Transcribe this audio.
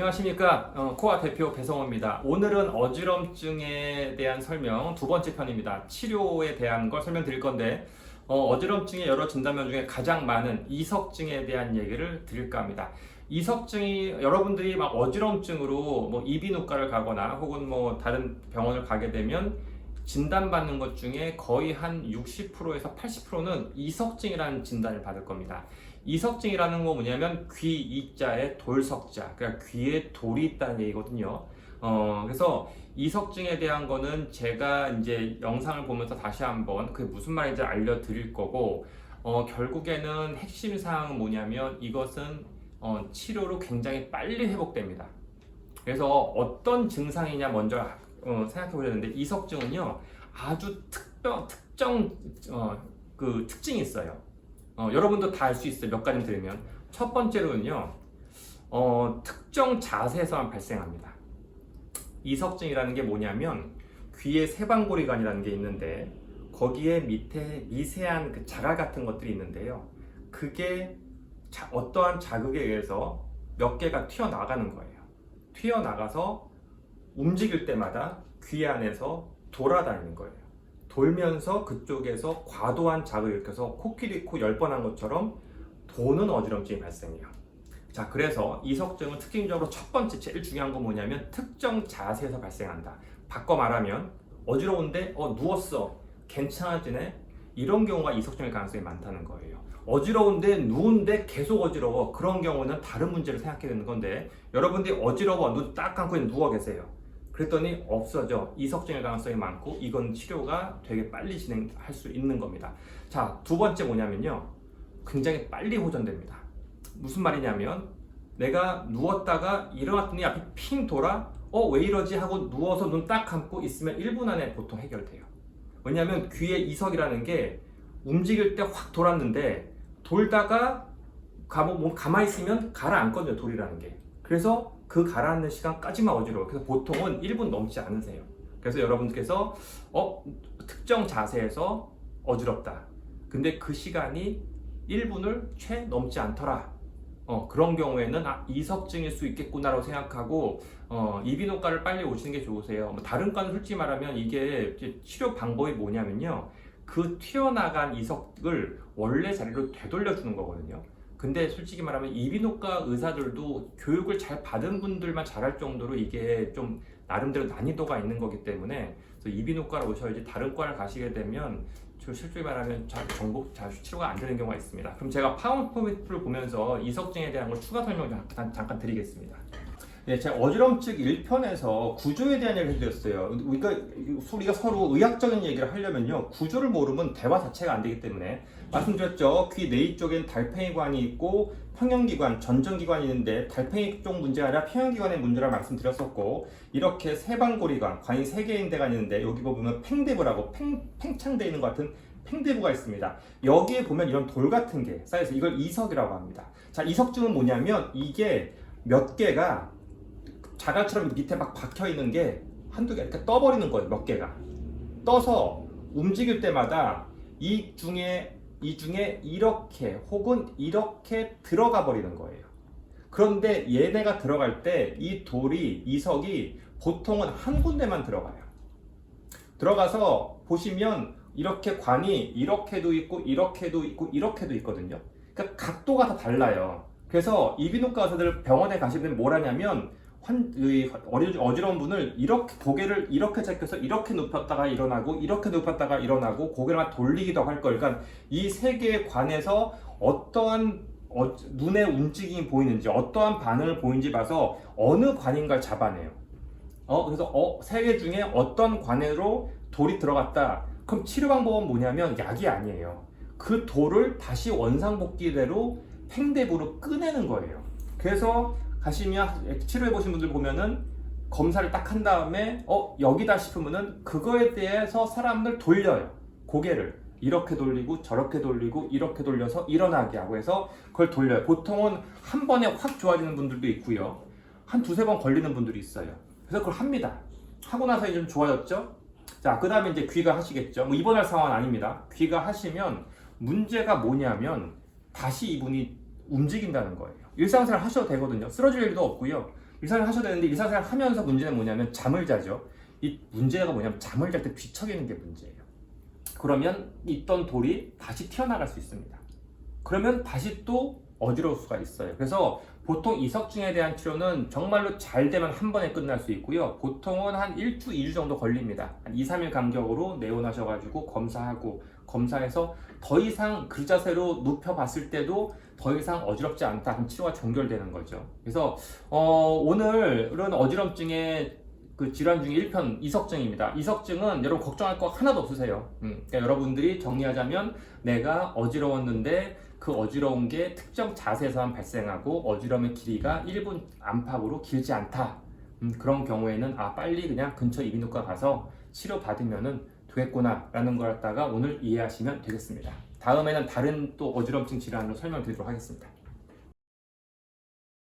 안녕하십니까. 코아 대표 배성호입니다. 오늘은 어지럼증에 대한 설명 두 번째 편입니다. 치료에 대한 걸 설명드릴 건데 어지럼증의 여러 진단명 중에 가장 많은 이석증에 대한 얘기를 드릴까 합니다. 이석증이 여러분들이 막 어지럼증으로 뭐 이비인후과를 가거나 혹은 뭐 다른 병원을 가게 되면 진단받는 것 중에 거의 한 60%에서 80%는 이석증이라는 진단을 받을 겁니다. 이석증이라는 거 뭐냐면 귀 이자에 돌석자, 그러니까 귀에 돌이 있다는 얘기거든요. 그래서 이석증에 대한 거는 제가 이제 영상을 보면서 다시 한번 그게 무슨 말인지 알려드릴 거고, 결국에는 핵심 사항은 뭐냐면 이것은 치료로 굉장히 빨리 회복됩니다. 그래서 어떤 증상이냐 먼저 생각해 보려는데, 이석증은요 아주 특정 그 특징이 있어요. 여러분도 다 알 수 있어요. 몇 가지 들으면. 첫 번째로는요, 특정 자세에서만 발생합니다. 이석증이라는 게 뭐냐면 귀에 세방고리관이라는 게 있는데 거기에 밑에 미세한 그 자갈 같은 것들이 있는데요. 그게 어떠한 자극에 의해서 몇 개가 튀어나가는 거예요. 튀어나가서 움직일 때마다 귀 안에서 돌아다니는 거예요. 돌면서 그쪽에서 과도한 자극을 일으켜서 코끼리 코 10번 한 것처럼 도는 어지럼증이 발생해요. 자, 그래서 이석증은 특징적으로 첫 번째 제일 중요한 건 뭐냐면 특정 자세에서 발생한다. 바꿔 말하면 어지러운데 누웠어, 괜찮아지네, 이런 경우가 이석증일 가능성이 많다는 거예요. 어지러운데 누운데 계속 어지러워, 그런 경우는 다른 문제를 생각해야 되는 건데, 여러분들이 어지러워 눈 딱 감고 누워 계세요. 그랬더니 없어져. 이석증일 가능성이 많고 이건 치료가 되게 빨리 진행할 수 있는 겁니다. 자, 두 번째 뭐냐면요, 굉장히 빨리 호전됩니다. 무슨 말이냐면 내가 누웠다가 일어났더니 앞이 핑 돌아, 왜 이러지 하고 누워서 눈 딱 감고 있으면 1분 안에 보통 해결돼요. 왜냐하면 귀에 이석이라는 게 움직일 때 확 돌았는데 돌다가 가만히 있으면 가라앉거든요, 돌이라는 게. 그래서 그 가라앉는 시간까지만 어지러워요. 그래서 보통은 1분 넘지 않으세요. 그래서 여러분들께서 특정 자세에서 어지럽다, 근데 그 시간이 1분을 채 넘지 않더라, 그런 경우에는 이석증일 수 있겠구나라고 생각하고 이비인후과를 빨리 오시는 게 좋으세요. 뭐 다른 과는 솔직히 말하면 이게 치료 방법이 뭐냐면요, 그 튀어나간 이석을 원래 자리로 되돌려 주는 거거든요. 근데 솔직히 말하면 이비인후과 의사들도 교육을 잘 받은 분들만 잘할 정도로 이게 좀 나름대로 난이도가 있는 거기 때문에, 그래서 이비인후과를 오셔야지 다른 과를 가시게 되면 실제로 말하면 잘 치료가 안 되는 경우가 있습니다. 그럼 제가 파워포인트를 보면서 이석증에 대한 걸 추가 설명 잠깐 드리겠습니다. 네, 제가 어지럼증 1편에서 구조에 대한 얘기를 해드렸어요. 우리가 서로 의학적인 얘기를 하려면요, 구조를 모르면 대화 자체가 안 되기 때문에 말씀드렸죠. 귀 내이 쪽엔 달팽이관이 있고 평형기관, 전정기관이 있는데 달팽이 쪽 문제가 아니라 평형기관의 문제라고 말씀드렸었고, 이렇게 세방고리관, 관이 3개인 데가 있는데 여기 보면 팽대부라고 팽창되어 있는 것 같은 팽대부가 있습니다. 여기에 보면 이런 돌 같은 게 쌓여서 이걸 이석이라고 합니다. 자, 이석증은 뭐냐면 이게 몇 개가 자갈처럼 밑에 막 박혀 있는 게 한두 개 이렇게 떠버리는 거예요. 몇 개가 떠서 움직일 때마다 이 중에 이렇게 혹은 이렇게 들어가 버리는 거예요. 그런데 얘네가 들어갈 때 이 돌이, 이석이 보통은 한 군데만 들어가요. 들어가서 보시면 이렇게 관이 이렇게도 있고 이렇게도 있고 이렇게도 있거든요. 그러니까 각도가 다 달라요. 그래서 이비인후과 의사들 병원에 가시면 뭘 하냐면 어지러운 분을 이렇게 고개를 이렇게 제껴서 이렇게 눕혔다가 일어나고 이렇게 눕혔다가 일어나고 고개를 막 돌리기도 할 걸. 그러니까 이 세 개의 관에서 어떠한 눈의 움직임이 보이는지, 어떠한 반응을 보이는지 봐서 어느 관인가를 잡아내요. 그래서 세 개 중에 어떤 관으로 돌이 들어갔다. 그럼 치료 방법은 뭐냐면 약이 아니에요. 그 돌을 다시 원상복귀대로 팽대부로 꺼내는 거예요. 그래서 가시면 치료해보신 분들 보면은 검사를 딱 한 다음에 여기다 싶으면은 그거에 대해서 사람들 돌려요. 고개를 이렇게 돌리고 저렇게 돌리고 이렇게 돌려서 일어나게 하고 해서 그걸 돌려요. 보통은 한 번에 확 좋아지는 분들도 있고요, 한 두세 번 걸리는 분들이 있어요. 그래서 그걸 합니다. 하고 나서 이제 좀 좋아졌죠. 자, 그 다음에 이제 귀가 하시겠죠. 뭐 입원할 상황은 아닙니다. 귀가 하시면 문제가 뭐냐면 다시 이분이 움직인다는 거예요. 일상생활 하셔도 되거든요. 쓰러질 일도 없고요. 일상생활 하셔야 되는데 일상생활 하면서 문제는 뭐냐면 잠을 자죠. 이 문제가 뭐냐면 잠을 잘 때 뒤척이는 게 문제예요. 그러면 있던 돌이 다시 튀어나갈 수 있습니다. 그러면 다시 또 어지러울 수가 있어요. 그래서 보통 이석증에 대한 치료는 정말로 잘 되면 한 번에 끝날 수 있고요. 보통은 한 1주, 2주 정도 걸립니다. 한 2, 3일 간격으로 내원하셔가지고 검사해서 더 이상 그 자세로 눕혀봤을 때도 더 이상 어지럽지 않다. 그럼 치료가 종결되는 거죠. 그래서 오늘은 어지럼증의 그 질환 중에 1편 이석증입니다. 이석증은 여러분 걱정할 거 하나도 없으세요. 그러니까 여러분들이 정리하자면 내가 어지러웠는데 그 어지러운 게 특정 자세에서만 발생하고 어지러움의 길이가 1분 안팎으로 길지 않다. 그런 경우에는 빨리 그냥 근처 이비인후과 가서 치료받으면 되겠구나 라는 걸 갖다가 오늘 이해하시면 되겠습니다. 다음에는 다른 또 어지럼증 질환으로 설명드리도록 하겠습니다.